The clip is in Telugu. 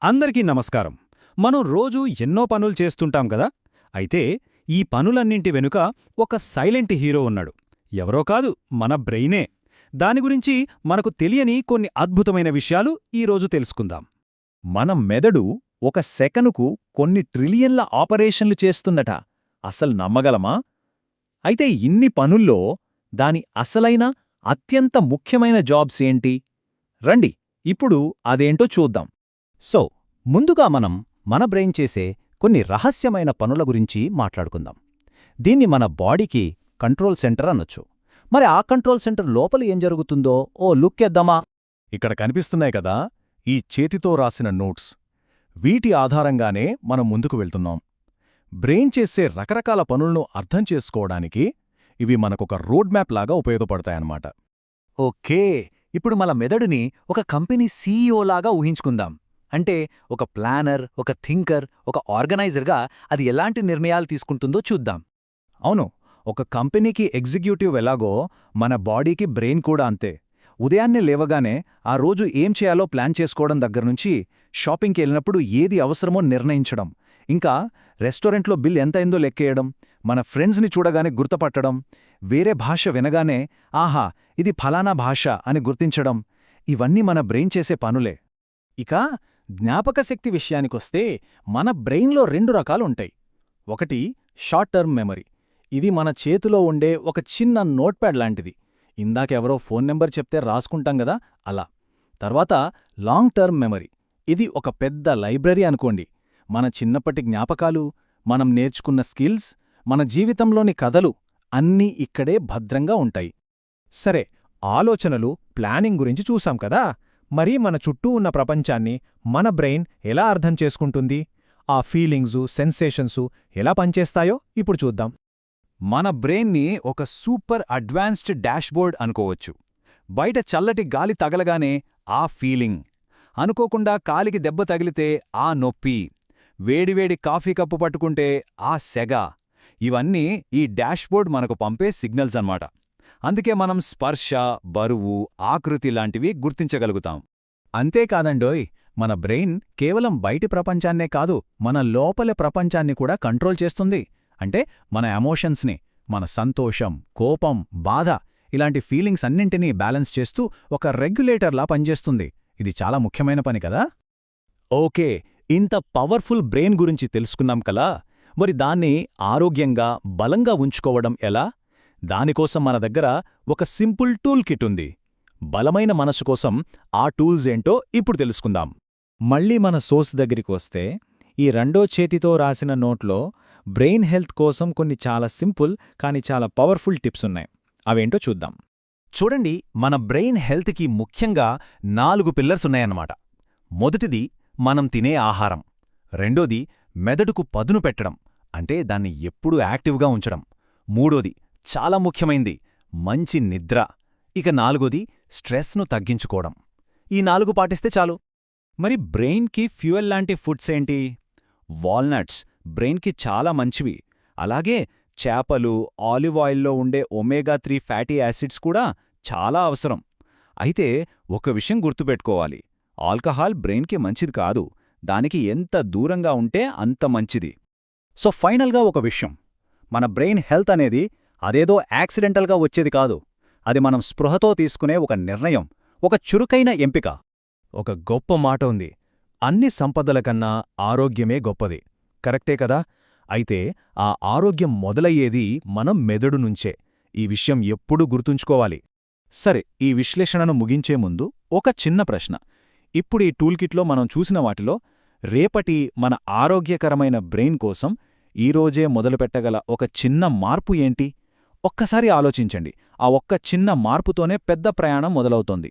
అందరికీ నమస్కారం. మనం రోజూ ఎన్నో పనులు చేస్తుంటాం కదా. అయితే ఈ పనులన్నింటి వెనుక ఒక సైలెంట్ హీరో ఉన్నాడు. ఎవరో కాదు, మన బ్రెయినే. దాని గురించి మనకు తెలియని కొన్ని అద్భుతమైన విషయాలు ఈరోజు తెలుసుకుందాం. మన మెదడు ఒక సెకనుకు కొన్ని ట్రిలియన్ల ఆపరేషన్లు చేస్తుందట. అసలు నమ్మగలమా? అయితే ఇన్ని పనుల్లో దాని అసలైన అత్యంత ముఖ్యమైన జాబ్స్ ఏంటి? రండి ఇప్పుడు అదేంటో చూద్దాం. సో ముందుగా మనం మన బ్రెయిన్ చేసే కొన్ని రహస్యమైన పనుల గురించి మాట్లాడుకుందాం. దీన్ని మన బాడీకి కంట్రోల్ సెంటర్ అనొచ్చు. మరి ఆ కంట్రోల్ సెంటర్ లోపల ఏం జరుగుతుందో ఓ లుక్కేద్దామా? ఇక్కడ కనిపిస్తున్నాయి కదా ఈ చేతితో రాసిన నోట్స్. వీటి ఆధారంగానే మనం ముందుకు వెళ్తున్నాం. బ్రెయిన్ చేసే రకరకాల పనులను అర్థం చేసుకోవడానికి ఇవి మనకొక రోడ్ మ్యాప్ లాగా ఉపయోగపడతాయన్నమాట. ఓకే, ఇప్పుడు మన మెదడుని ఒక కంపెనీ సీఈఓ లాగా ఊహించుకుందాం. అంటే ఒక ప్లానర్, ఒక థింకర్, ఒక ఆర్గనైజర్గా అది ఎలాంటి నిర్ణయాలు తీసుకుంటుందో చూద్దాం. అవును, ఒక కంపెనీకి ఎగ్జిక్యూటివ్ ఎలాగో మన బాడీకి బ్రెయిన్ కూడా అంతే. ఉదయాన్నే లేవగానే ఆ రోజు ఏం చేయాలో ప్లాన్ చేసుకోవడం దగ్గర్నుంచి షాపింగ్కి వెళ్ళినప్పుడు ఏది అవసరమో నిర్ణయించడం, ఇంకా రెస్టారెంట్లో బిల్ ఎంతైందో లెక్కేయడం, మన ఫ్రెండ్స్ని చూడగానే గుర్తుపట్టడం, వేరే భాష వినగానే ఆహా ఇది ఫలానా భాష అని గుర్తించడం, ఇవన్నీ మన బ్రెయిన్ చేసే పనులే. ఇక జ్ఞాపకశక్తి విషయానికొస్తే మన బ్రెయిన్లో రెండు రకాలుంటాయి. ఒకటి షార్ట్ టర్మ్ మెమరీ. ఇది మన చేతిలో ఉండే ఒక చిన్న నోట్ప్యాడ్ లాంటిది. ఇందాకెవరో ఫోన్ నెంబర్ చెప్తే రాసుకుంటాం గదా, అలా. తర్వాత లాంగ్ టర్మ్ మెమరీ. ఇది ఒక పెద్ద లైబ్రరీ అనుకోండి. మన చిన్నప్పటి జ్ఞాపకాలు, మనం నేర్చుకున్న స్కిల్స్, మన జీవితంలోని కథలు అన్నీ ఇక్కడే భద్రంగా ఉంటాయి. సరే, ఆలోచనలు, ప్లానింగ్ గురించి చూసాం కదా. మరి మన చుట్టూ ఉన్న ప్రపంచాన్ని మన బ్రెయిన్ ఎలా అర్థం చేసుకుంటుంది? ఆ ఫీలింగ్సు, సెన్సేషన్సు ఎలా పనిచేస్తాయో ఇప్పుడు చూద్దాం. మన బ్రెయిన్ని ఒక సూపర్ అడ్వాన్స్డ్ డాష్బోర్డ్ అనుకోవచ్చు. బయట చల్లటి గాలి తగలగానే ఆ ఫీలింగ్, అనుకోకుండా కాలికి దెబ్బ తగిలితే ఆ నొప్పి, వేడివేడి కాఫీ కప్పు పట్టుకుంటే ఆ సెగ, ఇవన్నీ ఈ డాష్బోర్డ్ మనకు పంపే సిగ్నల్స్ అన్నమాట. అందుకే మనం స్పర్శ, బరువు, ఆకృతి లాంటివి గుర్తించగలుగుతాం. అంతేకాదండోయ్, మన బ్రెయిన్ కేవలం బయటి ప్రపంచాన్నే కాదు, మన లోపల ప్రపంచాన్ని కూడా కంట్రోల్ చేస్తుంది. అంటే మన ఎమోషన్స్ని, మన సంతోషం, కోపం, బాధ ఇలాంటి ఫీలింగ్స్ అన్నింటినీ బ్యాలెన్స్ చేస్తూ ఒక రెగ్యులేటర్లా పనిచేస్తుంది. ఇది చాలా ముఖ్యమైన పని కదా. ఓకే, ఇంత పవర్ఫుల్ బ్రెయిన్ గురించి తెలుసుకున్నాం కలా. మరి దాన్ని ఆరోగ్యంగా, బలంగా ఉంచుకోవడం ఎలా? దానికోసం మన దగ్గర ఒక సింపుల్ టూల్ కిట్ ఉంది. బలమైన మనసు కోసం ఆ టూల్స్ ఏంటో ఇప్పుడు తెలుసుకుందాం. మళ్ళీ మన సోర్స్ దగ్గరికి వస్తే, ఈ రెండో చేతితో రాసిన నోట్లో బ్రెయిన్ హెల్త్ కోసం కొన్ని చాలా సింపుల్ కానీ చాలా పవర్ఫుల్ టిప్స్ ఉన్నాయి. అవేంటో చూద్దాం. చూడండి, మన బ్రెయిన్ హెల్త్కి ముఖ్యంగా 4 పిల్లర్స్ ఉన్నాయన్నమాట. మొదటిది మనం తినే ఆహారం. రెండోది మెదడుకు పదును పెట్టడం, అంటే దాన్ని ఎప్పుడూ యాక్టివ్గా ఉంచడం. మూడోది చాలా ముఖ్యమైంది, మంచి నిద్ర. ఇక నాలుగోది స్ట్రెస్ను తగ్గించుకోవడం. ఈ 4 పాటిస్తే చాలు. మరి బ్రెయిన్కి ఫ్యూయల్ లాంటి ఫుడ్స్ ఏంటి? వాల్నట్స్ బ్రెయిన్కి చాలా మంచివి. అలాగే చేపలు, ఆలివ్ ఆయిల్లో ఉండే ఒమేగా 3 ఫ్యాటీ యాసిడ్స్ కూడా చాలా అవసరం. అయితే ఒక విషయం గుర్తుపెట్టుకోవాలి, ఆల్కహాల్ బ్రెయిన్కి మంచిది కాదు. దానికి ఎంత దూరంగా ఉంటే అంత మంచిది. సో ఫైనల్గా ఒక విషయం, మన బ్రెయిన్ హెల్త్ అనేది అదేదో యాక్సిడెంటల్గా వచ్చేది కాదు. అది మనం స్పృహతో తీసుకునే ఒక నిర్ణయం, ఒక చురుకైన ఎంపిక. ఒక గొప్ప మాట ఉంది, అన్ని సంపదల కన్నా ఆరోగ్యమే గొప్పది. కరెక్టే కదా. అయితే ఆ ఆరోగ్యం మొదలయ్యేది మనం మెదడు నుంచే. ఈ విషయం ఎప్పుడూ గుర్తుంచుకోవాలి. సరే, ఈ విశ్లేషణను ముగించే ముందు ఒక చిన్న ప్రశ్న. ఇప్పుడు ఈ టూల్కిట్లో మనం చూసిన వాటిలో రేపటి మన ఆరోగ్యకరమైన బ్రెయిన్ కోసం ఈరోజే మొదలుపెట్టగల ఒక చిన్న మార్పు ఏంటి? ఒక్కసారి ఆలోచించండి. ఆ ఒక్క చిన్న మార్పుతోనే పెద్ద ప్రయాణం మొదలవుతోంది.